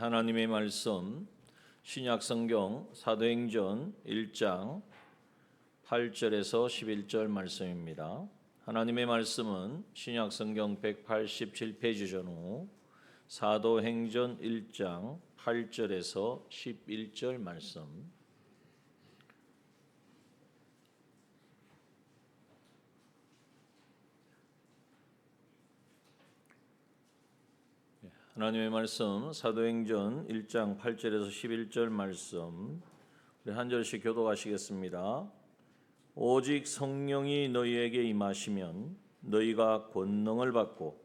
하나님의 말씀 신약성경 사도행전 1장 8절에서 11절 말씀입니다. 하나님의 말씀은 신약성경 187페이지 전후 사도행전 1장 8절에서 11절 말씀. 하나님의 말씀 사도행전 1장 8절에서 11절 말씀 우리 한 절씩 교독하시겠습니다. 오직 성령이 너희에게 임하시면 너희가 권능을 받고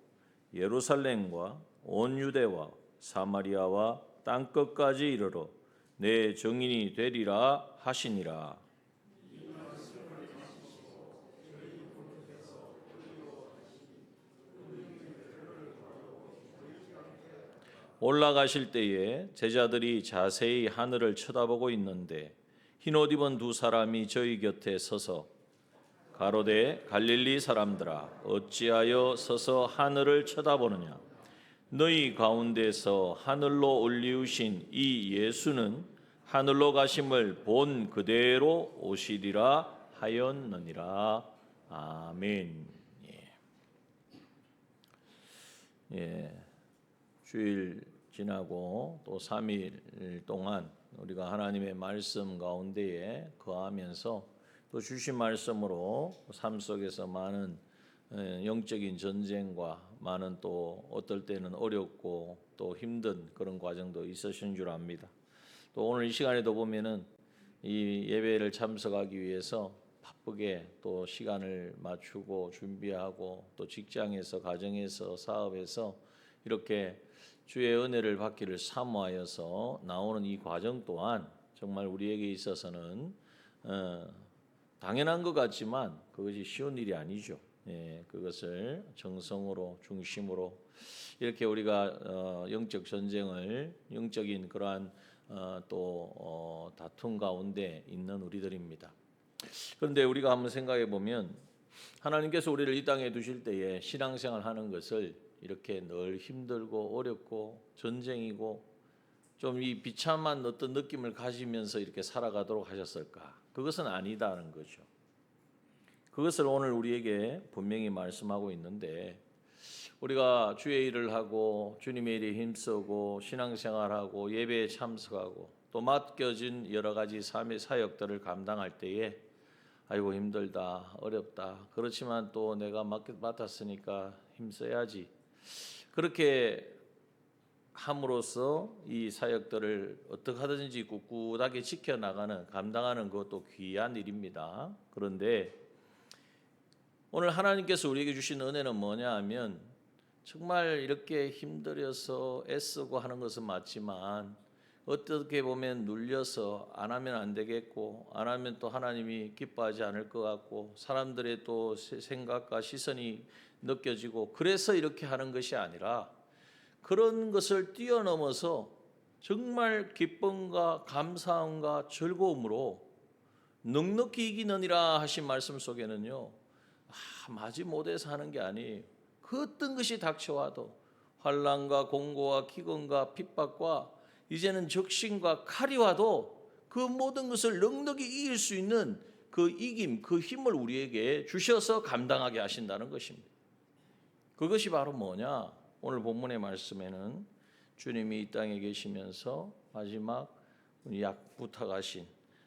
예루살렘과 온 유대와 사마리아와 땅끝까지 이르러 내 증인이 되리라 하시니라. 올라가실 때에 제자들이 자세히 하늘을 쳐다보고 있는데 흰옷 입은 두 사람이 저희 곁에 서서 가로되 갈릴리 사람들아 어찌하여 서서 하늘을 쳐다보느냐 너희 가운데서 하늘로 올리우신 이 예수는 하늘로 가심을 본 그대로 오시리라 하였느니라. 아멘. 주일 지나고 또 3일 동안 우리가 하나님의 말씀 가운데에 거하면서 또 주신 말씀으로 삶 속에서 많은 영적인 전쟁과 많은 또 어떨 때는 어렵고 또 힘든 그런 과정도 있으신 줄 압니다. 또 오늘 이 시간에도 보면은 이 예배를 참석하기 위해서 바쁘게 또 시간을 맞추고 준비하고 또 직장에서 가정에서 사업에서 이렇게 주의 은혜를 받기를 사모하여서 나오는 이 과정 또한 정말 우리에게 있어서는 당연한 것 같지만 그것이 쉬운 일이 아니죠. 그것을 정성으로 중심으로 이렇게 우리가 영적 전쟁을 영적인 그러한 또 다툼 가운데 있는 우리들입니다. 그런데 우리가 한번 생각해 보면 하나님께서 우리를 이 땅에 두실 때에 신앙생활 하는 것을 이렇게 늘 힘들고 어렵고 전쟁이고 좀 이 비참한 어떤 느낌을 가지면서 이렇게 살아가도록 하셨을까? 그것은 아니다는 거죠. 그것을 오늘 우리에게 분명히 말씀하고 있는데 우리가 주의 일을 하고 주님의 일에 힘쓰고 신앙생활하고 예배에 참석하고 또 맡겨진 여러 가지 삶의 사역들을 감당할 때에 아이고 힘들다 어렵다 그렇지만 또 내가 맡았으니까 힘써야지 그렇게 함으로써 이 사역들을 어떻게 하든지 꿋꿋하게 지켜나가는 감당하는 것도 귀한 일입니다. 그런데 오늘 하나님께서 우리에게 주신 은혜는 뭐냐 하면 정말 이렇게 힘들어서 애쓰고 하는 것은 맞지만 어떻게 보면 눌려서 안 하면 안 되겠고 안 하면 또 하나님이 기뻐하지 않을 것 같고 사람들의 또 생각과 시선이 느껴지고 그래서 이렇게 하는 것이 아니라 그런 것을 뛰어넘어서 정말 기쁨과 감사함과 즐거움으로 넉넉히 이기느니라 하신 말씀 속에는요 마지 못해서 하는 게 아니에요. 그 어떤 것이 닥쳐와도 환난과 공고와 기근과 핍박과 이제는 적신과 칼이 와도 그 모든 것을 넉넉히 이길 수 있는 그 이김, 그 힘을 우리에게 주셔서 감당하게 하신다는 것입니다. 그것이 바로 뭐냐? 오늘 본문의 말씀에는 주님이 이 땅에 계시면서 마지막 부탁하신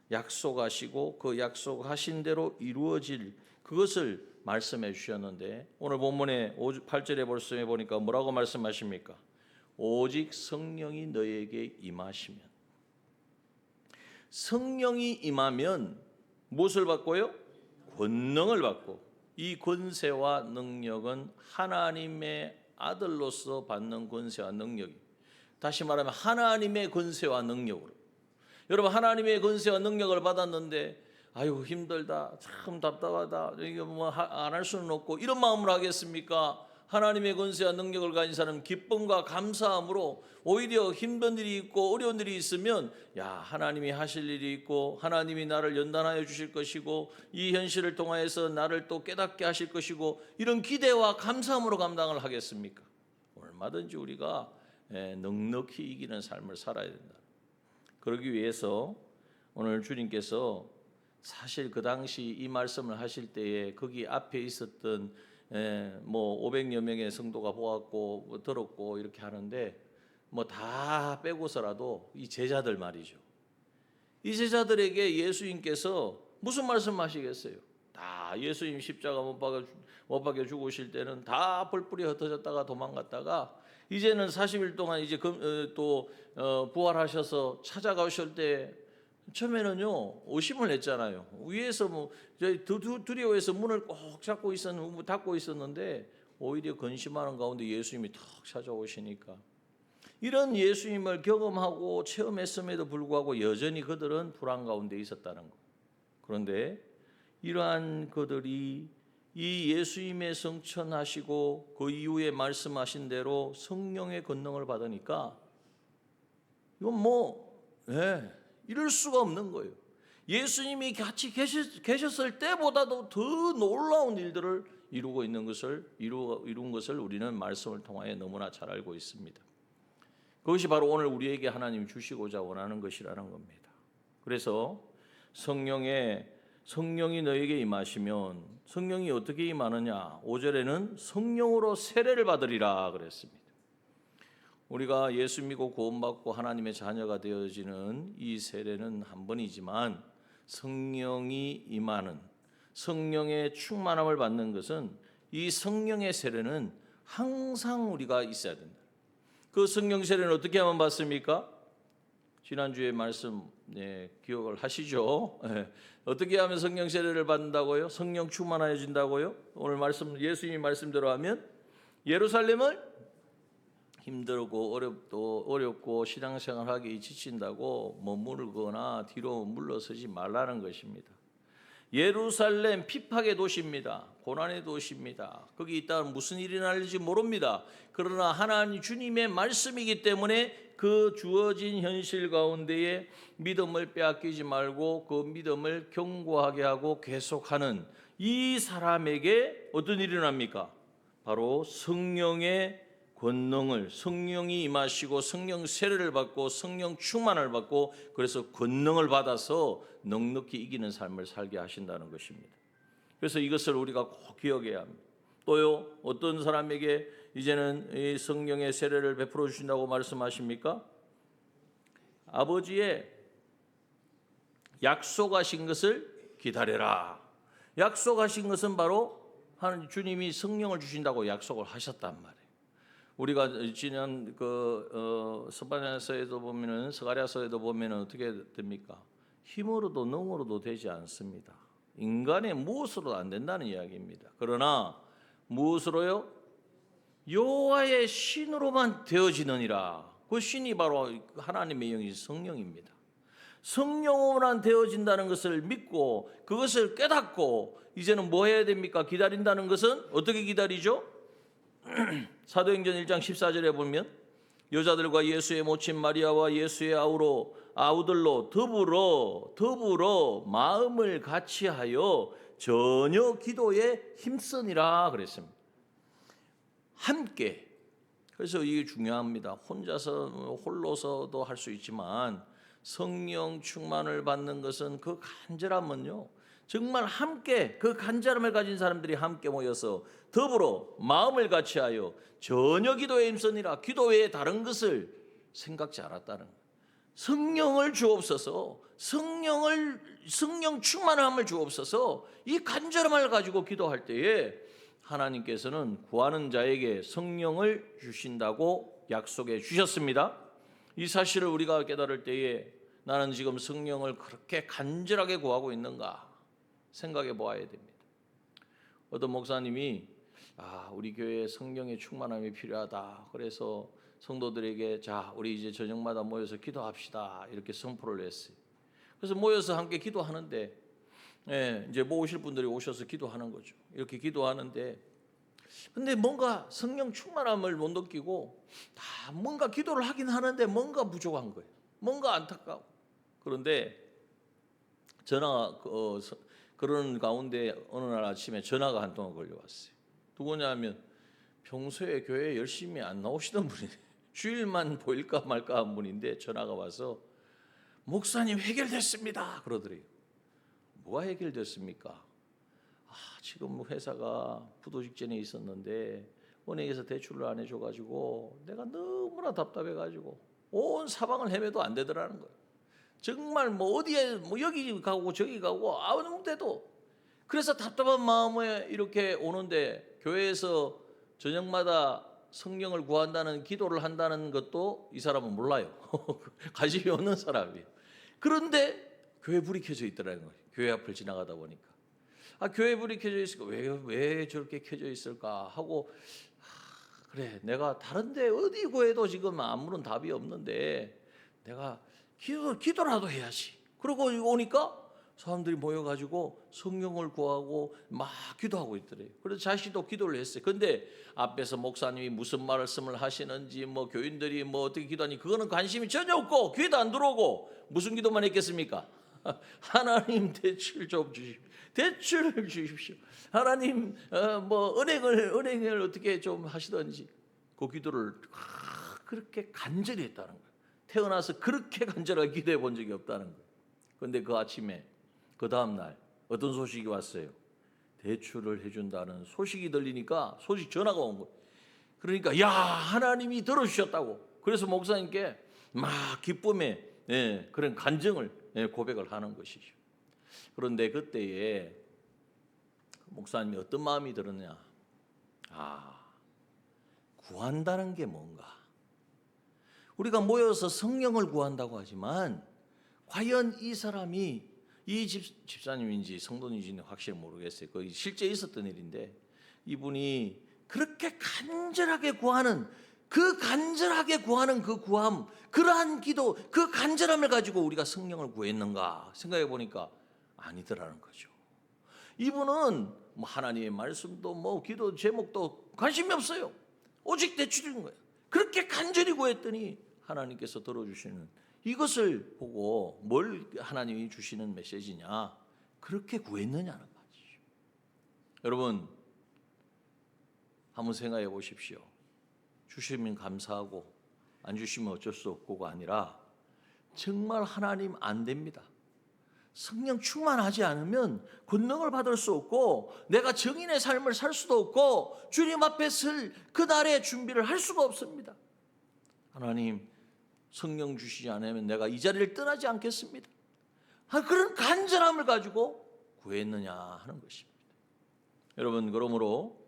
약속하시고 그 약속하신 대로 이루어질 그것을 말씀해 주셨는데 오늘 본문의 8절의 말씀에 보니까 뭐라고 말씀하십니까? 오직 성령이 너에게 임하시면 성령이 임하면 무엇을 받고요? 권능을 받고 이 권세와 능력은 하나님의 아들로서 받는 권세와 능력이 다시 말하면 하나님의 권세와 능력으로 여러분 하나님의 권세와 능력을 받았는데 아유 힘들다 참 답답하다 이게 뭐 안 할 수는 없고 이런 마음으로 하겠습니까? 하나님의 권세와 능력을 가진 사람은 기쁨과 감사함으로 오히려 힘든 일이 있고 어려운 일이 있으면 야 하나님이 하실 일이 있고 하나님이 나를 연단하여 주실 것이고 이 현실을 통하여서 나를 또 깨닫게 하실 것이고 이런 기대와 감사함으로 감당을 하겠습니까? 얼마든지 우리가 넉넉히 이기는 삶을 살아야 된다. 그러기 위해서 오늘 주님께서 사실 그 당시 이 말씀을 하실 때에 거기 앞에 있었던 뭐 500여 명의 성도가 보았고 들었고 이렇게 하는데 뭐 다 빼고서라도 이 제자들 말이죠. 이 제자들에게 예수님께서 무슨 말씀하시겠어요? 다 예수님 십자가 못 박혀 죽으실 때는 다 뿔뿔이 흩어졌다가 도망갔다가 이제는 40일 동안 이제 또 부활하셔서 찾아가실 때 처음에는요 의심을 했잖아요. 위에서 뭐 두려워해서 문을 꼭 닫고 있었는데 오히려 근심하는 가운데 예수님이 탁 찾아오시니까 이런 예수님을 경험하고 체험했음에도 불구하고 여전히 그들은 불안 가운데 있었다는 것. 그런데 이러한 그들이 이 예수님의 성천하시고 그 이후에 말씀하신 대로 성령의 권능을 받으니까 이건 이럴 수가 없는 거예요. 예수님이 같이 계셨을 때보다도 더 놀라운 일들을 이룬 것을 우리는 말씀을 통하여 너무나 잘 알고 있습니다. 그것이 바로 오늘 우리에게 하나님이 주시고자 원하는 것이라는 겁니다. 그래서 성령이 너에게 임하시면 성령이 어떻게 임하느냐? 5절에는 성령으로 세례를 받으리라 그랬습니다. 우리가 예수 믿고 구원받고 하나님의 자녀가 되어지는 이 세례는 한 번이지만 성령이 임하는 성령의 충만함을 받는 것은 이 성령의 세례는 항상 우리가 있어야 된다. 그 성령 세례는 어떻게 하면 받습니까? 지난주에 말씀 기억을 하시죠? 어떻게 하면 성령 세례를 받는다고요? 성령 충만해진다고요? 오늘 말씀 예수님이 말씀대로 하면 예루살렘을 힘들고 어렵고 신앙생활하기 지친다고 머무르거나 뒤로 물러서지 말라는 것입니다. 예루살렘 핍박의 도시입니다. 고난의 도시입니다. 거기 있다가 무슨 일이 날지 모릅니다. 그러나 하나님 주님의 말씀이기 때문에 그 주어진 현실 가운데에 믿음을 빼앗기지 말고 그 믿음을 견고하게 하고 계속하는 이 사람에게 어떤 일이 일어납니까? 바로 성령의 권능을 성령이 임하시고 성령 세례를 받고 성령 충만을 받고 그래서 권능을 받아서 넉넉히 이기는 삶을 살게 하신다는 것입니다. 그래서 이것을 우리가 꼭 기억해야 합니다. 또요 어떤 사람에게 이제는 이 성령의 세례를 베풀어 주신다고 말씀하십니까? 아버지의 약속하신 것을 기다려라. 약속하신 것은 바로 하나님 주님이 성령을 주신다고 약속을 하셨단 말이에요. 우리가 지난 스바냐서에도 보면은 스가랴서에도 보면은 어떻게 됩니까? 힘으로도 능으로도 되지 않습니다. 인간의 무엇으로도 안 된다는 이야기입니다. 그러나 무엇으로요? 여호와의 신으로만 되어지느니라. 그 신이 바로 하나님의 영이 성령입니다. 성령으로만 되어진다는 것을 믿고 그것을 깨닫고 이제는 뭐 해야 됩니까? 기다린다는 것은 어떻게 기다리죠? 사도행전 1장 14절에 보면 여자들과 예수의 모친 마리아와 예수의 아우들로 더불어 마음을 같이하여 전혀 기도에 힘쓰니라 그랬습니다. 함께. 그래서 이게 중요합니다. 홀로서도 할 수 있지만 성령 충만을 받는 것은 그 간절함은요. 정말 함께 그 간절함을 가진 사람들이 함께 모여서 더불어 마음을 같이하여 전혀 기도에 힘쓰니라. 기도 외에 다른 것을 생각지 않았다는 거예요. 성령을 주옵소서. 성령 충만함을 주옵소서. 이 간절함을 가지고 기도할 때에 하나님께서는 구하는 자에게 성령을 주신다고 약속해 주셨습니다. 이 사실을 우리가 깨달을 때에 나는 지금 성령을 그렇게 간절하게 구하고 있는가 생각해 보아야 됩니다. 어떤 목사님이 우리 교회에 성령의 충만함이 필요하다. 그래서 성도들에게 자 우리 이제 저녁마다 모여서 기도합시다 이렇게 선포를 했어요. 그래서 모여서 함께 기도하는데 이제 모으실 분들이 오셔서 기도하는 거죠. 이렇게 기도하는데 근데 뭔가 성령 충만함을 못 느끼고 다 뭔가 기도를 하긴 하는데 뭔가 부족한 거예요. 뭔가 안타까워. 그런데 그런 가운데 어느 날 아침에 전화가 한 통화 걸려왔어요. 누구냐 하면 평소에 교회에 열심히 안 나오시던 분이에요. 주일만 보일까 말까 한 분인데 전화가 와서 목사님 해결됐습니다 그러더래요. 뭐가 해결됐습니까? 지금 회사가 부도 직전에 있었는데 은행에서 대출을 안 해줘가지고 내가 너무나 답답해가지고 온 사방을 헤매도 안 되더라는 거예요. 정말 뭐 어디에 뭐 여기 가고 저기 가고 아무 데도. 그래서 답답한 마음에 이렇게 오는데 교회에서 저녁마다 성령을 구한다는 기도를 한다는 것도 이 사람은 몰라요. 관심이 없는 사람이에요. 그런데 교회 불이 켜져 있더라는 거예요. 교회 앞을 지나가다 보니까. 교회 불이 켜져 있을까? 왜 저렇게 켜져 있을까? 하고 그래 내가 다른데 어디 구해도 지금 아무런 답이 없는데 내가 기도라도 해야지. 그러고 오니까 사람들이 모여가지고 성령을 구하고 막 기도하고 있더래요. 그래서 자신도 기도를 했어요. 근데 앞에서 목사님이 무슨 말씀을 하시는지 뭐 교인들이 뭐 어떻게 기도하니 그거는 관심이 전혀 없고 귀에도 안 들어오고 무슨 기도만 했겠습니까? 하나님 대출 좀 주십시오. 대출을 주십시오. 하나님 뭐 은행을 어떻게 좀 하시든지 그 기도를 그렇게 간절히 했다는 거예요. 태어나서 그렇게 간절하게 기도해 본 적이 없다는 거예요. 그런데 그 아침에 그 다음 날 어떤 소식이 왔어요. 대출을 해준다는 소식이 들리니까 소식 전화가 온 거예요. 그러니까 야 하나님이 들어주셨다고. 그래서 목사님께 막 기쁨의 그런 간증을 고백을 하는 것이죠. 그런데 그때에 목사님이 어떤 마음이 들었냐. 구한다는 게 뭔가. 우리가 모여서 성령을 구한다고 하지만 과연 이 사람이 이 집사님인지 성도인지는 확실히 모르겠어요. 거기 실제 있었던 일인데 이분이 그렇게 간절하게 구하는 그 구함, 그러한 기도, 그 간절함을 가지고 우리가 성령을 구했는가 생각해 보니까 아니더라는 거죠. 이분은 뭐 하나님의 말씀도 뭐 기도 제목도 관심이 없어요. 오직 대출인 거예요. 그렇게 간절히 구했더니 하나님께서 들어주시는 이것을 보고 뭘 하나님이 주시는 메시지냐? 그렇게 구했느냐는 말이죠. 여러분 한번 생각해 보십시오. 주시면 감사하고 안 주시면 어쩔 수 없고가 아니라 정말 하나님 안 됩니다. 성령 충만하지 않으면 권능을 받을 수 없고 내가 정인의 삶을 살 수도 없고 주님 앞에 설 그날의 준비를 할 수가 없습니다. 하나님 성령 주시지 않으면 내가 이 자리를 떠나지 않겠습니다. 그런 간절함을 가지고 구했느냐 하는 것입니다. 여러분 그러므로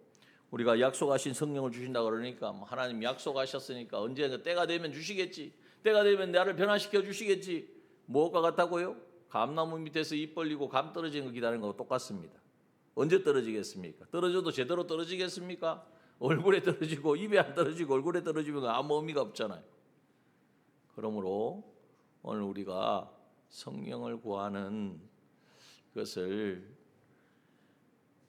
우리가 약속하신 성령을 주신다 그러니까 하나님 약속하셨으니까 언제 때가 되면 주시겠지. 때가 되면 나를 변화시켜 주시겠지. 뭐가 같다고요? 감나무 밑에서 입 벌리고 감 떨어지는 거 기다리는 거하고 똑같습니다. 언제 떨어지겠습니까? 떨어져도 제대로 떨어지겠습니까? 얼굴에 떨어지고 입에 안 떨어지고 얼굴에 떨어지면 아무 의미가 없잖아요. 그러므로 오늘 우리가 성령을 구하는 것을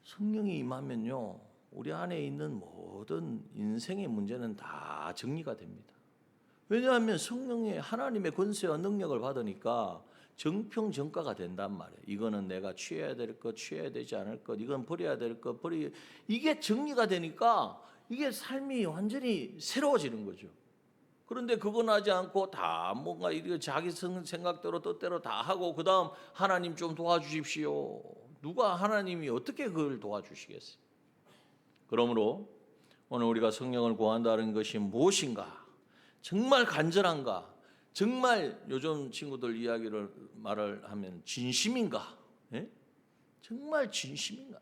성령이 임하면요 우리 안에 있는 모든 인생의 문제는 다 정리가 됩니다. 왜냐하면 성령의 하나님의 권세와 능력을 받으니까 정평정가가 된단 말이에요. 이거는 내가 취해야 될 것, 취해야 되지 않을 것, 이건 버려야 될 것, 이게 정리가 되니까 이게 삶이 완전히 새로워지는 거죠. 그런데 그건 하지 않고 다 뭔가 이렇게 자기 생각대로 뜻대로 다 하고 그 다음 하나님 좀 도와주십시오. 누가 하나님이 어떻게 그걸 도와주시겠어요? 그러므로 오늘 우리가 성령을 구한다는 것이 무엇인가? 정말 간절한가? 정말 요즘 친구들 이야기를 말을 하면 진심인가? 예? 정말 진심인가?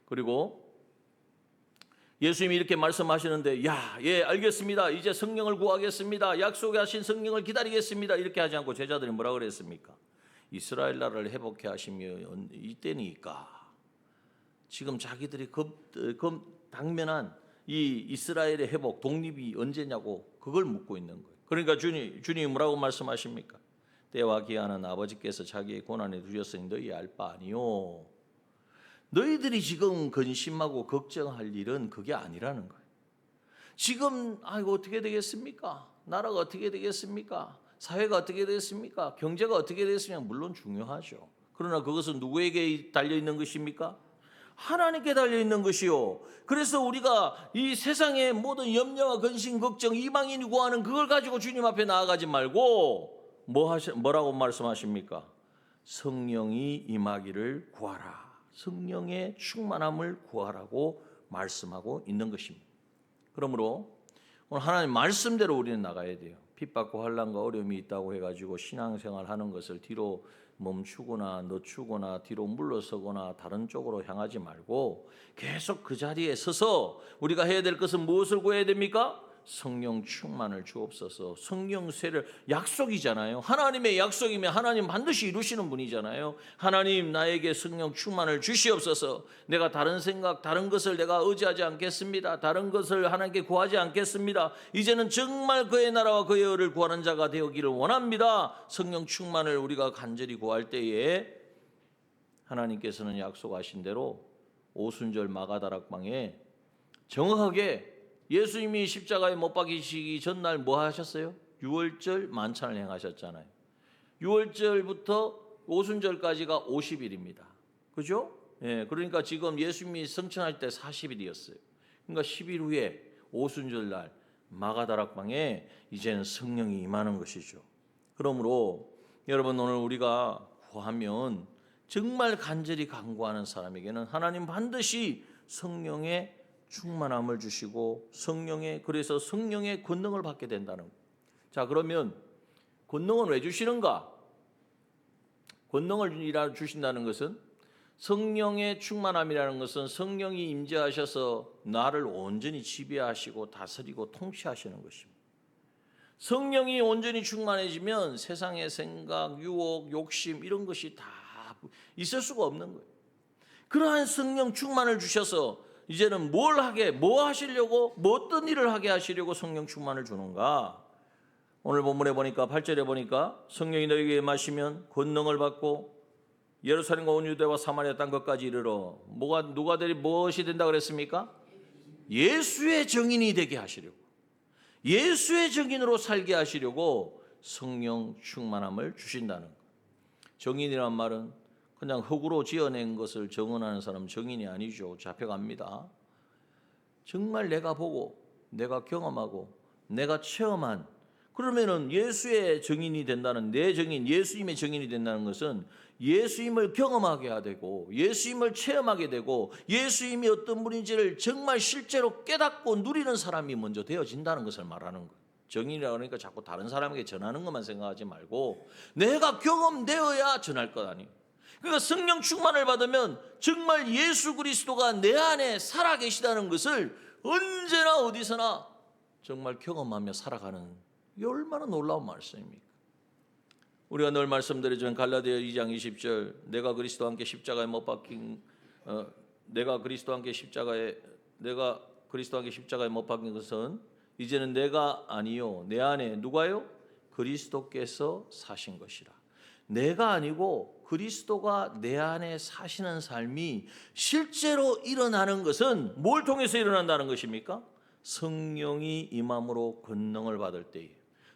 그리고 예수님이 이렇게 말씀하시는데 예 알겠습니다. 이제 성령을 구하겠습니다. 약속하신 성령을 기다리겠습니다. 이렇게 하지 않고 제자들이 뭐라 그랬습니까? 이스라엘 나라를 회복해 하시면 이때니까 지금 자기들이 당면한 이 이스라엘의 회복 독립이 언제냐고 그걸 묻고 있는 거예요. 그러니까 주님이 뭐라고 말씀하십니까? 때와 기한은 아버지께서 자기의 고난에 두셨으니 너희 알 바 아니요. 너희들이 지금 근심하고 걱정할 일은 그게 아니라는 거예요. 지금 이거 어떻게 되겠습니까? 나라가 어떻게 되겠습니까? 사회가 어떻게 되겠습니까? 경제가 어떻게 되겠습니까? 물론 중요하죠. 그러나 그것은 누구에게 달려 있는 것입니까? 하나님께 달려 있는 것이요. 그래서 우리가 이 세상의 모든 염려와 근심, 걱정, 이방인이 구하는 그걸 가지고 주님 앞에 나아가지 말고 뭐라고 말씀하십니까? 성령이 임하기를 구하라. 성령의 충만함을 구하라고 말씀하고 있는 것입니다. 그러므로 오늘 하나님 말씀대로 우리는 나가야 돼요. 핍박과 환난과 어려움이 있다고 해가지고 신앙생활 하는 것을 뒤로 멈추거나 늦추거나 뒤로 물러서거나 다른 쪽으로 향하지 말고 계속 그 자리에 서서 우리가 해야 될 것은 무엇을 구해야 됩니까? 성령 충만을 주옵소서. 성령 세를 약속이잖아요. 하나님의 약속이면 하나님 반드시 이루시는 분이잖아요. 하나님 나에게 성령 충만을 주시옵소서. 내가 다른 생각 다른 것을 내가 의지하지 않겠습니다. 다른 것을 하나님께 구하지 않겠습니다. 이제는 정말 그의 나라와 그의 의를 구하는 자가 되기를 원합니다. 성령 충만을 우리가 간절히 구할 때에 하나님께서는 약속하신 대로 오순절 마가다락방에 정확하게 예수님이 십자가에 못 박히시기 전날 뭐 하셨어요? 유월절 만찬을 행하셨잖아요. 유월절부터 오순절까지가 50일입니다. 그죠? 예, 그러니까 지금 예수님이 성천할 때 40일이었어요. 그러니까 10일 후에 오순절날 마가다락방에 이제는 성령이 임하는 것이죠. 그러므로 여러분 오늘 우리가 구하면 정말 간절히 간구하는 사람에게는 하나님 반드시 성령의 충만함을 주시고 그래서 성령의 권능을 받게 된다는 거예요. 자, 그러면 권능은 왜 주시는가? 권능을 주신다는 것은 성령의 충만함이라는 것은 성령이 임재하셔서 나를 온전히 지배하시고 다스리고 통치하시는 것입니다. 성령이 온전히 충만해지면 세상의 생각, 유혹, 욕심 이런 것이 다 있을 수가 없는 거예요. 그러한 성령 충만을 주셔서 이제는 뭐 하시려고, 어떤 일을 하게 하시려고 성령 충만을 주는가? 오늘 본문에 보니까 8절에 보니까 성령이 너희에게 임하시면 권능을 받고 예루살렘과 온 유대와 사마리아 땅 끝까지 이르러 무엇이 된다 그랬습니까? 예수의 증인이 되게 하시려고, 예수의 증인으로 살게 하시려고 성령 충만함을 주신다는 것. 증인이란 말은 그냥 흙으로 지어낸 것을 증언하는 사람 증인이 아니죠. 잡혀갑니다. 정말 내가 보고 내가 경험하고 내가 체험한, 그러면은 예수의 증인이 된다는, 내 증인, 예수님의 증인이 된다는 것은 예수님을 경험하게 되고 예수님을 체험하게 되고 예수님이 어떤 분인지를 정말 실제로 깨닫고 누리는 사람이 먼저 되어진다는 것을 말하는 거예요. 증인이라고 하니까 자꾸 다른 사람에게 전하는 것만 생각하지 말고 내가 경험되어야 전할 것 아니에요. 그러니까 성령 충만을 받으면 정말 예수 그리스도가 내 안에 살아계시다는 것을 언제나 어디서나 정말 경험하며 살아가는, 이게 얼마나 놀라운 말씀입니까? 우리가 늘 말씀드리지만 갈라디아 2장 20절 내가 그리스도와 함께 십자가에 못 박힌 내가 그리스도와 함께 십자가에 못 박힌 것은 이제는 내가 아니요 내 안에 누가요? 그리스도께서 사신 것이라. 내가 아니고 그리스도가 내 안에 사시는 삶이 실제로 일어나는 것은 뭘 통해서 일어난다는 것입니까? 성령이 임함으로 권능을 받을 때에,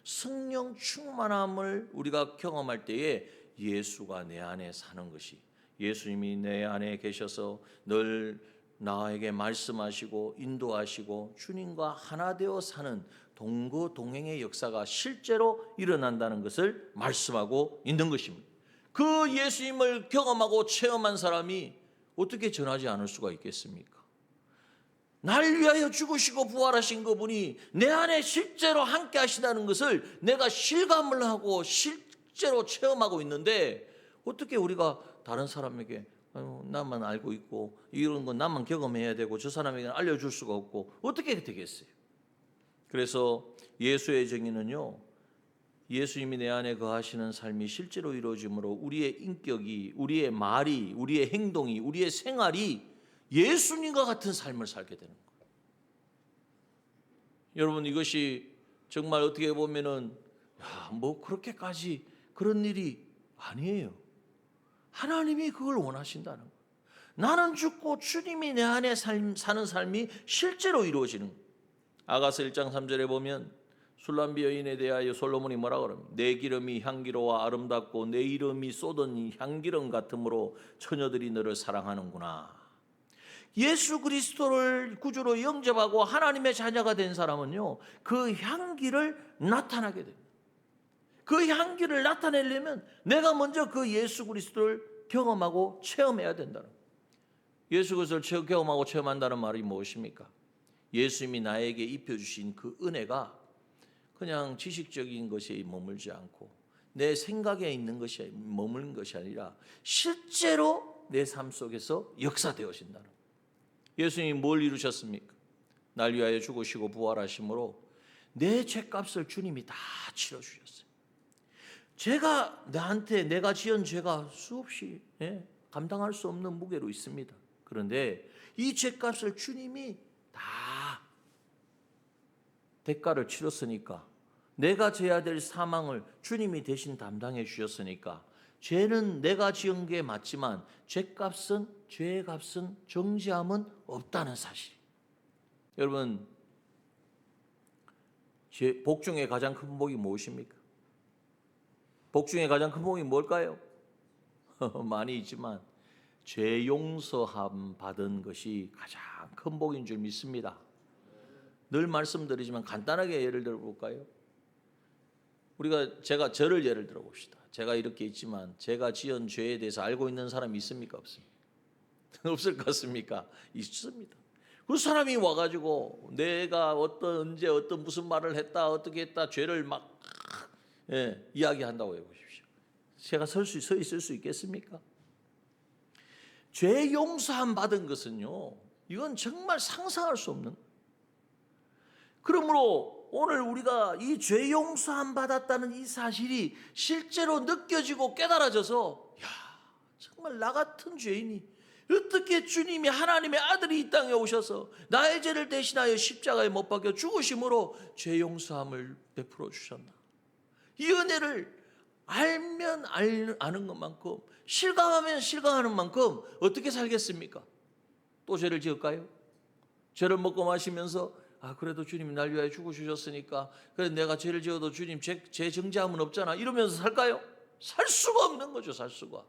성령 충만함을 우리가 경험할 때에 예수가 내 안에 사는 것이, 예수님이 내 안에 계셔서 늘 나에게 말씀하시고 인도하시고 주님과 하나 되어 사는 동거동행의 역사가 실제로 일어난다는 것을 말씀하고 있는 것입니다. 그 예수님을 경험하고 체험한 사람이 어떻게 전하지 않을 수가 있겠습니까? 날 위하여 죽으시고 부활하신 그분이 내 안에 실제로 함께 하시다는 것을 내가 실감을 하고 실제로 체험하고 있는데 어떻게 우리가 다른 사람에게 나만 알고 있고 이런 건 나만 경험해야 되고 저 사람에게는 알려줄 수가 없고 어떻게 되겠어요? 그래서 예수의 증인은요, 예수님이 내 안에 거하시는 삶이 실제로 이루어짐으로 우리의 인격이, 우리의 말이, 우리의 행동이, 우리의 생활이 예수님과 같은 삶을 살게 되는 거예요. 여러분, 이것이 정말 어떻게 보면은 뭐 그렇게까지 그런 일이 아니에요. 하나님이 그걸 원하신다는 거예요. 나는 죽고 주님이 내 안에 사는 삶이 실제로 이루어지는 거예요. 아가서 1장 3절에 보면 술람비 여인에 대하여 솔로몬이 뭐라 그럽니까? 내 기름이 향기로워 아름답고 내 이름이 쏟은 향기름 같으므로 처녀들이 너를 사랑하는구나. 예수 그리스도를 구주로 영접하고 하나님의 자녀가 된 사람은요, 그 향기를 나타나게 됩니다. 그 향기를 나타내려면 내가 먼저 그 예수 그리스도를 경험하고 체험해야 된다는 거예요. 예수 그리스도를 경험하고 체험한다는 말이 무엇입니까? 예수님이 나에게 입혀주신 그 은혜가 그냥 지식적인 것에 머물지 않고 내 생각에 있는 것이 머무는 것이 아니라 실제로 내 삶 속에서 역사되어진다는 거예요. 예수님이 뭘 이루셨습니까? 날 위하여 죽으시고 부활하심으로 내 죄값을 주님이 다 치러주셨어요. 내가 지은 죄가 수없이 감당할 수 없는 무게로 있습니다. 그런데 이 죄값을 주님이 다 대가를 치렀으니까, 내가 져야 될 사망을 주님이 대신 담당해 주셨으니까, 죄는 내가 지은 게 맞지만 죄의 값은 정죄함은 없다는 사실. 여러분, 복 중에 가장 큰 복이 무엇입니까? 복 중에 가장 큰 복이 뭘까요? 많이 있지만 죄 용서함 받은 것이 가장 큰 복인 줄 믿습니다. 늘 말씀드리지만 간단하게 예를 들어 볼까요? 제가 저를 예를 들어 봅시다. 제가 이렇게 있지만 제가 지은 죄에 대해서 알고 있는 사람이 있습니까? 없습니까? 없을 것 같습니까? 있습니다. 그 사람이 와가지고 내가 언제 무슨 말을 했다, 어떻게 했다, 죄를 막 이야기한다고 해보십시오. 제가 서 있을 수 있겠습니까? 죄 용서함 받은 것은요, 이건 정말 상상할 수 없는. 그러므로 오늘 우리가 이 죄 용서함 받았다는 이 사실이 실제로 느껴지고 깨달아져서, 정말 나 같은 죄인이 어떻게 주님이 하나님의 아들이 이 땅에 오셔서 나의 죄를 대신하여 십자가에 못 박혀 죽으심으로 죄 용서함을 베풀어 주셨나. 이 은혜를 알면 아는 것만큼, 실감하면 실감하는 만큼 어떻게 살겠습니까? 또 죄를 지을까요? 죄를 먹고 마시면서 그래도 주님이 날 위하여 죽으셨으니까 그래 내가 죄를 지어도 주님 죄 정죄함은 없잖아, 이러면서 살까요? 살 수가 없는 거죠. 살 수가.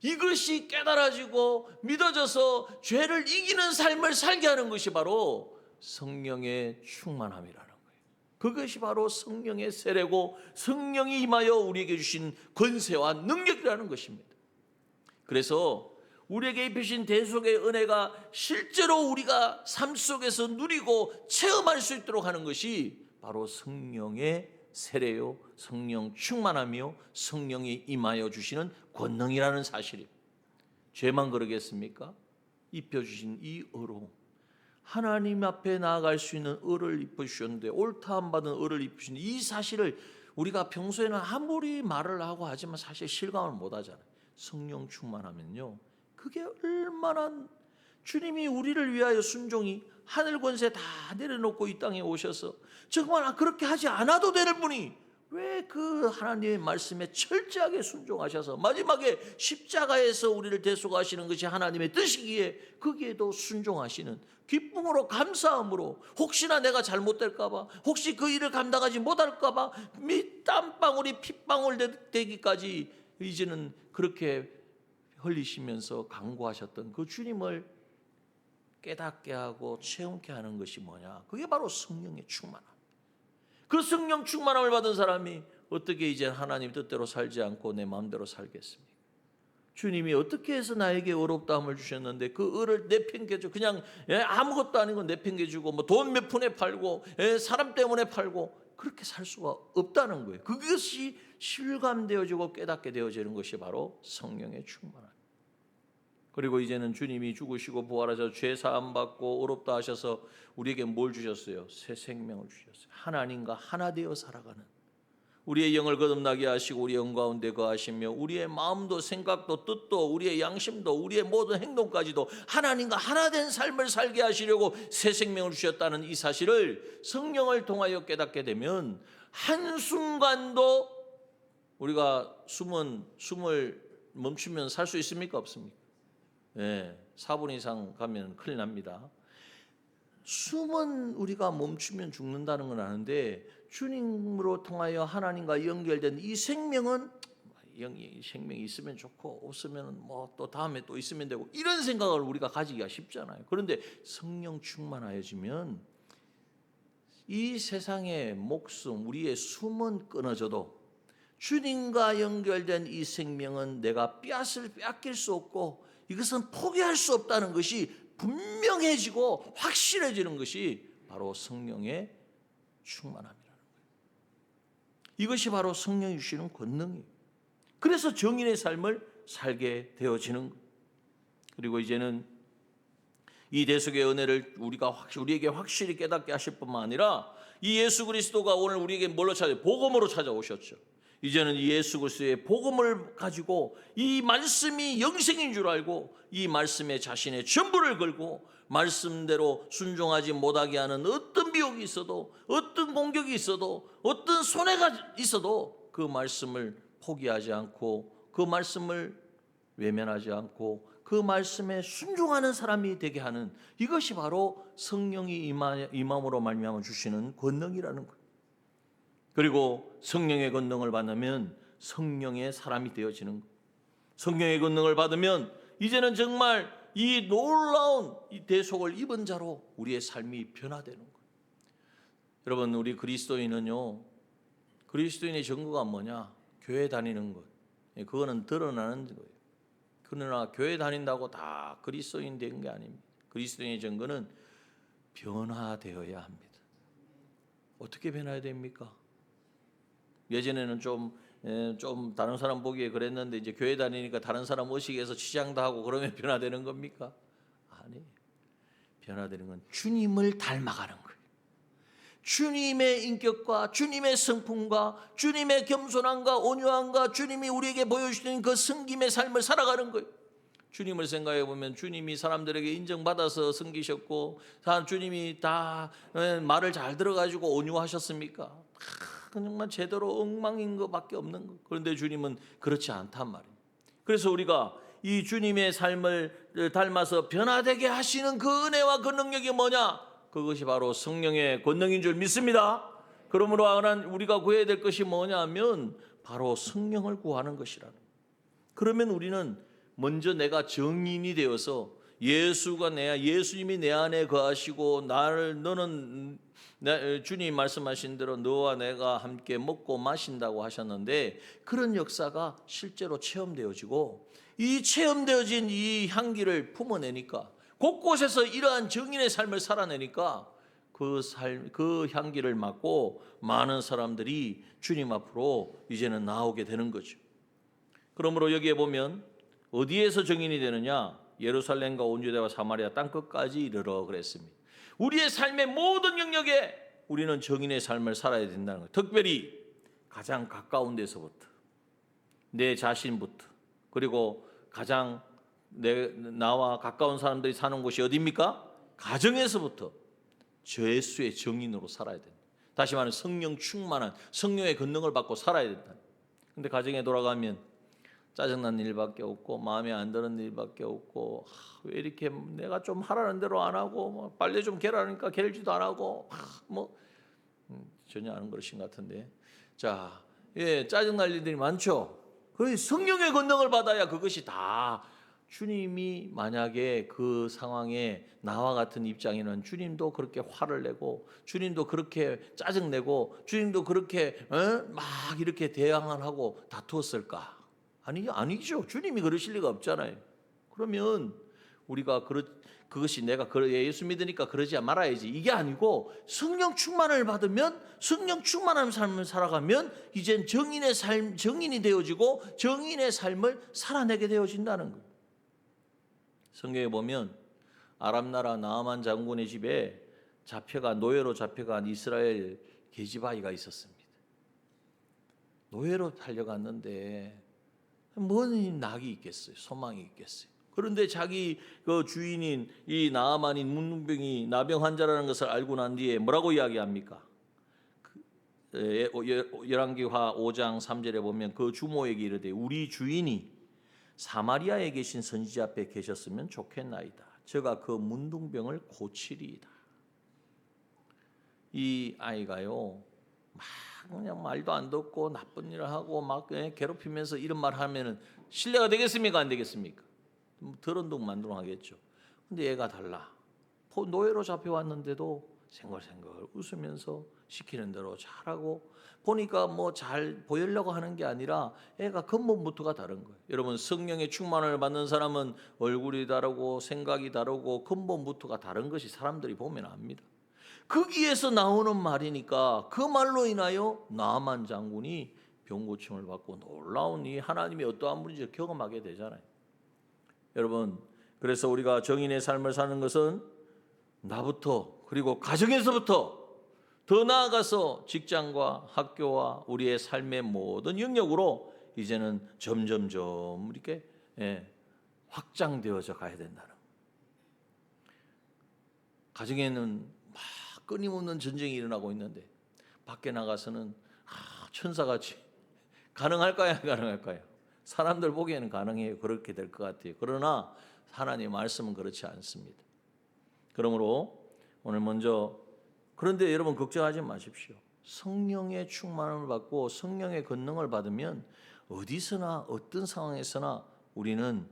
이것이 깨달아지고 믿어져서 죄를 이기는 삶을 살게 하는 것이 바로 성령의 충만함이라는 거예요. 그것이 바로 성령의 세례고 성령이 임하여 우리에게 주신 권세와 능력이라는 것입니다. 그래서 우리에게 입히신 대속의 은혜가 실제로 우리가 삶 속에서 누리고 체험할 수 있도록 하는 것이 바로 성령의 세례요, 성령 충만함이요, 성령이 임하여 주시는 권능이라는 사실입니다. 죄만 그러겠습니까? 입혀주신 이 의로 하나님 앞에 나아갈 수 있는 의를 입혀주셨는데, 옳다함 받은 의를 입히신 이 사실을 우리가 평소에는 아무리 말을 하고 하지만 사실 실감을 못 하잖아요. 성령 충만하면요, 그게 얼마나 주님이 우리를 위하여 순종이 하늘 권세 다 내려놓고 이 땅에 오셔서 정말 그렇게 하지 않아도 되는 분이 왜 그 하나님의 말씀에 철저하게 순종하셔서 마지막에 십자가에서 우리를 대속하시는 것이 하나님의 뜻이기에 거기에도 순종하시는 기쁨으로 감사함으로, 혹시나 내가 잘못될까 봐, 혹시 그 일을 감당하지 못할까 봐 땀방울이 핏방울 되기까지 이제는 그렇게 흘리시면서 간구하셨던 그 주님을 깨닫게 하고 체험케 하는 것이 뭐냐? 그게 바로 성령의 충만함. 그 성령 충만함을 받은 사람이 어떻게 이제 하나님 뜻대로 살지 않고 내 마음대로 살겠습니까? 주님이 어떻게 해서 나에게 의롭다함을 주셨는데 그 의를 내팽개줘 그냥 아무것도 아닌 거 내팽개주고 뭐 돈 몇 푼에 팔고 사람 때문에 팔고 그렇게 살 수가 없다는 거예요. 그것이 실감되어지고 깨닫게 되어지는 것이 바로 성령의 충만함. 그리고 이제는 주님이 죽으시고 부활하셔서 죄 사함 받고 의롭다 하셔서 우리에게 뭘 주셨어요? 새 생명을 주셨어요. 하나님과 하나 되어 살아가는, 우리의 영을 거듭나게 하시고 우리의 영 가운데 거하시며 우리의 마음도 생각도 뜻도 우리의 양심도 우리의 모든 행동까지도 하나님과 하나 된 삶을 살게 하시려고 새 생명을 주셨다는 이 사실을 성령을 통하여 깨닫게 되면 한순간도 우리가 숨을 멈추면 살 수 있습니까? 없습니까? 4분 이상 가면 큰일 납니다. 숨은 우리가 멈추면 죽는다는 건 아는데 주님으로 통하여 하나님과 연결된 이 생명은 생명이 있으면 좋고 없으면 뭐 또 다음에 또 있으면 되고 이런 생각을 우리가 가지기가 쉽잖아요. 그런데 성령 충만하여지면 이 세상의 목숨, 우리의 숨은 끊어져도 주님과 연결된 이 생명은 내가 빼앗길 수 없고 이것은 포기할 수 없다는 것이 분명해지고 확실해지는 것이 바로 성령의 충만함이라는 거예요. 이것이 바로 성령이 주시는 권능이에요. 그래서 정인의 삶을 살게 되어지는 거예요. 그리고 이제는 이 대속의 은혜를 우리에게 확실히 깨닫게 하실 뿐만 아니라 이 예수 그리스도가 오늘 우리에게 뭘로 복음으로 찾아오셨죠. 이제는 이 예수 그리스도의 복음을 가지고 이 말씀이 영생인 줄 알고 이 말씀에 자신의 전부를 걸고 말씀대로 순종하지 못하게 하는 어떤 미혹이 있어도 어떤 공격이 있어도 어떤 손해가 있어도 그 말씀을 포기하지 않고 그 말씀을 외면하지 않고 그 말씀에 순종하는 사람이 되게 하는 이것이 바로 성령이 임함으로 말미암아 주시는 권능이라는 거예요. 그리고 성령의 권능을 받으면 성령의 사람이 되어지는 거예요. 성령의 권능을 받으면 이제는 정말 이 놀라운 이 대속을 입은 자로 우리의 삶이 변화되는 거예요. 여러분, 우리 그리스도인은요, 그리스도인의 증거가 뭐냐? 교회 다니는 것. 그거는 드러나는 거예요. 그러나 교회 다닌다고 다 그리스도인 된 게 아닙니다. 그리스도인의 증거는 변화되어야 합니다. 어떻게 변화해야 됩니까? 예전에는 좀 다른 사람 보기에 그랬는데 이제 교회 다니니까 다른 사람 의식에 해서 치장도 하고 그러면 변화되는 겁니까? 아니에요. 변화되는 건 주님을 닮아가는 거예요. 주님의 인격과 주님의 성품과 주님의 겸손함과 온유함과 주님이 우리에게 보여주시는 그 섬김의 삶을 살아가는 거예요. 주님을 생각해 보면 주님이 사람들에게 인정받아서 섬기셨고 주님이 다 말을 잘 들어가지고 온유하셨습니까? 정말 제대로 엉망인 것밖에 없는 거. 그런데 주님은 그렇지 않단 말이에요. 그래서 우리가 이 주님의 삶을 닮아서 변화되게 하시는 그 은혜와 그 능력이 뭐냐? 그것이 바로 성령의 권능인 줄 믿습니다. 그러므로 우리가 구해야 될 것이 뭐냐면 바로 성령을 구하는 것이라는 거예요. 그러면 우리는 먼저 내가 정인이 되어서 예수님이 내 안에 거하시고 너는 주님이 말씀하신 대로 너와 내가 함께 먹고 마신다고 하셨는데 그런 역사가 실제로 체험되어지고 이 체험되어진 이 향기를 품어내니까 곳곳에서 이러한 정인의 삶을 살아내니까 그 향기를 맡고 많은 사람들이 주님 앞으로 이제는 나오게 되는 거죠. 그러므로 여기에 보면 어디에서 정인이 되느냐? 예루살렘과 온 유대와 사마리아 땅끝까지 이르러 그랬습니다. 우리의 삶의 모든 영역에 우리는 정인의 삶을 살아야 된다는 거예요. 특별히 가장 가까운 데서부터 내 자신부터 그리고 가장 나와 가까운 사람들이 사는 곳이 어디입니까? 가정에서부터 예수의 정인으로 살아야 된다. 다시 말하면 성령 충만한 성령의 권능을 받고 살아야 된다. 근데 가정에 돌아가면 짜증난 일밖에 없고 마음에 안 드는 일밖에 없고 왜 이렇게 내가 좀 하라는 대로 안 하고 뭐 빨래 좀 개라니까 개지도 안 하고 전혀 안 그러신 것 같은데 짜증날 일들이 많죠. 그 성령의 권능을 받아야 그것이 다 주님이 만약에 그 상황에 나와 같은 입장에는 주님도 그렇게 화를 내고 주님도 그렇게 짜증내고 주님도 그렇게 막 이렇게 대항을 하고 다투었을까? 아니죠. 주님이 그러실 리가 없잖아요. 그러면 우리가 그것이 내가 예수 믿으니까 그러지 말아야지 이게 아니고 성령 충만을 받으면 성령 충만한 삶을 살아가면 이젠 정인이 되어지고 정인의 삶을 살아내게 되어진다는 거예요. 성경에 보면 아람 나라 나아만 장군의 집에 노예로 잡혀간 이스라엘 계집아이가 있었습니다. 노예로 달려갔는데 뭔 낙이 있겠어요? 소망이 있겠어요? 그런데 자기 그 주인인 이 나아만인 문둥병이 나병 환자라는 것을 알고 난 뒤에 뭐라고 이야기합니까? 열왕기하 5장 3절에 보면 그 주모에게 이르되 우리 주인이 사마리아에 계신 선지자 앞에 계셨으면 좋겠나이다. 저가 그 문둥병을 고치리이다. 이 아이가요 막 그냥 말도 안 듣고 나쁜 일을 하고 막 괴롭히면서 이런 말 하면은 신뢰가 되겠습니까? 안 되겠습니까? 더러운 둥 만두렁 하겠죠. 근데 얘가 달라. 노예로 잡혀왔는데도 생걸생걸 웃으면서 시키는 대로 잘하고, 보니까 뭐 잘 보이려고 하는 게 아니라 애가 근본부터가 다른 거예요. 여러분, 성령의 충만을 받는 사람은 얼굴이 다르고 생각이 다르고 근본부터가 다른 것이 사람들이 보면 압니다. 거기에서 나오는 말이니까 그 말로 인하여 나만 장군이 병고침을 받고 놀라운 이 하나님이 어떠한 분인지 경험하게 되잖아요. 여러분, 그래서 우리가 정인의 삶을 사는 것은 나부터, 그리고 가정에서부터, 더 나아가서 직장과 학교와 우리의 삶의 모든 영역으로 이제는 점점점 이렇게 확장되어져 가야 된다는. 가정에는 막 끊임없는 전쟁이 일어나고 있는데 밖에 나가서는 천사같이 가능할까요? 안 가능할까요? 사람들 보기에는 가능해요. 그렇게 될 것 같아요. 그러나 하나님의 말씀은 그렇지 않습니다. 그러므로 오늘 먼저, 그런데 여러분 걱정하지 마십시오. 성령의 충만함을 받고 성령의 권능을 받으면 어디서나 어떤 상황에서나 우리는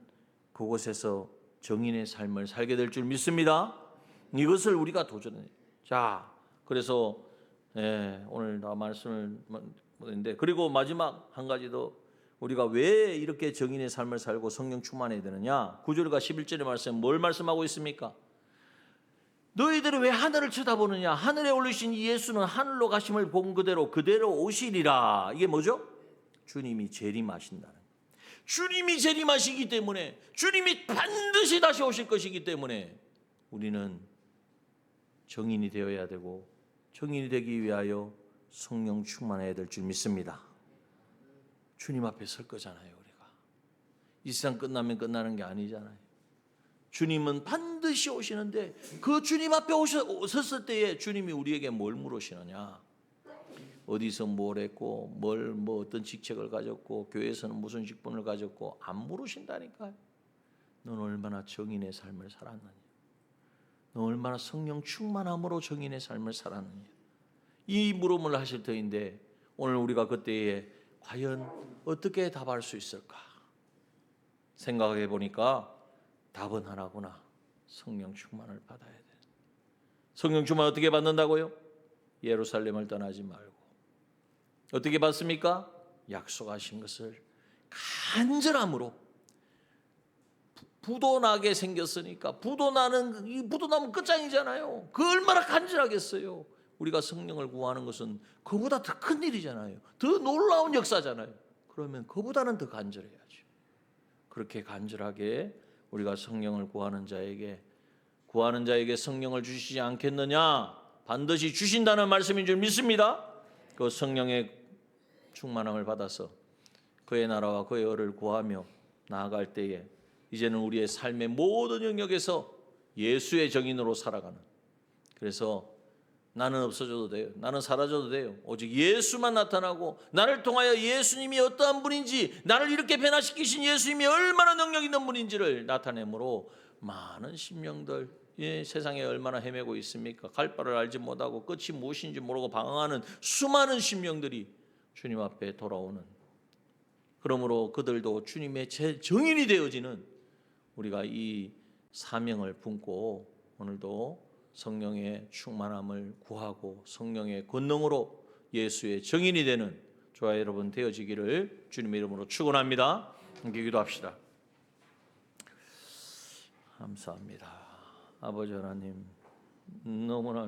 그곳에서 정인의 삶을 살게 될 줄 믿습니다. 이것을 우리가 도전해요. 자, 그래서 오늘 다 말씀을 했는데, 그리고 마지막 한 가지 더, 우리가 왜 이렇게 정인의 삶을 살고 성령 충만해야 되느냐? 9절과 11절의 말씀 뭘 말씀하고 있습니까? 너희들은 왜 하늘을 쳐다보느냐? 하늘에 올리신 예수는 하늘로 가심을 본 그대로 오시리라. 이게 뭐죠? 주님이 재림하신다는 거예요. 주님이 재림하시기 때문에, 주님이 반드시 다시 오실 것이기 때문에 우리는 정인이 되어야 되고, 정인이 되기 위하여 성령 충만해야 될 줄 믿습니다. 주님 앞에 설 거잖아요. 우리가 이 세상 끝나면 끝나는 게 아니잖아요. 주님은 반드시 오시는데, 그 주님 앞에 섰을 때에 주님이 우리에게 뭘 물으시느냐? 어디서 뭘 했고, 뭐 어떤 직책을 가졌고, 교회에서는 무슨 직분을 가졌고, 안 물으신다니까요. 넌 얼마나 정인의 삶을 살았느냐? 넌 얼마나 성령 충만함으로 정인의 삶을 살았느냐? 이 물음을 하실 터인데, 오늘 우리가 그때에 과연 어떻게 답할 수 있을까? 생각해 보니까 답은 하나구나. 성령 충만을 받아야 돼. 성령 충만 어떻게 받는다고요? 예루살렘을 떠나지 말고. 어떻게 받습니까? 약속하신 것을 간절함으로. 부도나게 생겼으니까, 이 부도나면 끝장이잖아요. 그 얼마나 간절하겠어요. 우리가 성령을 구하는 것은 그보다 더 큰 일이잖아요. 더 놀라운 역사잖아요. 그러면 그보다는 더 간절해야죠. 그렇게 간절하게 우리가 성령을 구하는 자에게 성령을 주시지 않겠느냐? 반드시 주신다는 말씀인 줄 믿습니다. 그 성령의 충만함을 받아서 그의 나라와 그의 의를 구하며 나아갈 때에 이제는 우리의 삶의 모든 영역에서 예수의 정인으로 살아가는, 그래서 나는 없어져도 돼요. 나는 사라져도 돼요. 오직 예수만 나타나고, 나를 통하여 예수님이 어떠한 분인지, 나를 이렇게 변화시키신 예수님이 얼마나 능력 있는 분인지를 나타내므로 많은 심령들, 세상에 얼마나 헤매고 있습니까? 갈 바를 알지 못하고 끝이 무엇인지 모르고 방황하는 수많은 심령들이 주님 앞에 돌아오는, 그러므로 그들도 주님의 정인이 되어지는 우리가 이 사명을 품고 오늘도 성령의 충만함을 구하고 성령의 권능으로 예수의 정인이 되는 저와 여러분 되어지기를 주님의 이름으로 축원합니다. 함께 기도합시다. 감사합니다. 아버지 하나님, 너무나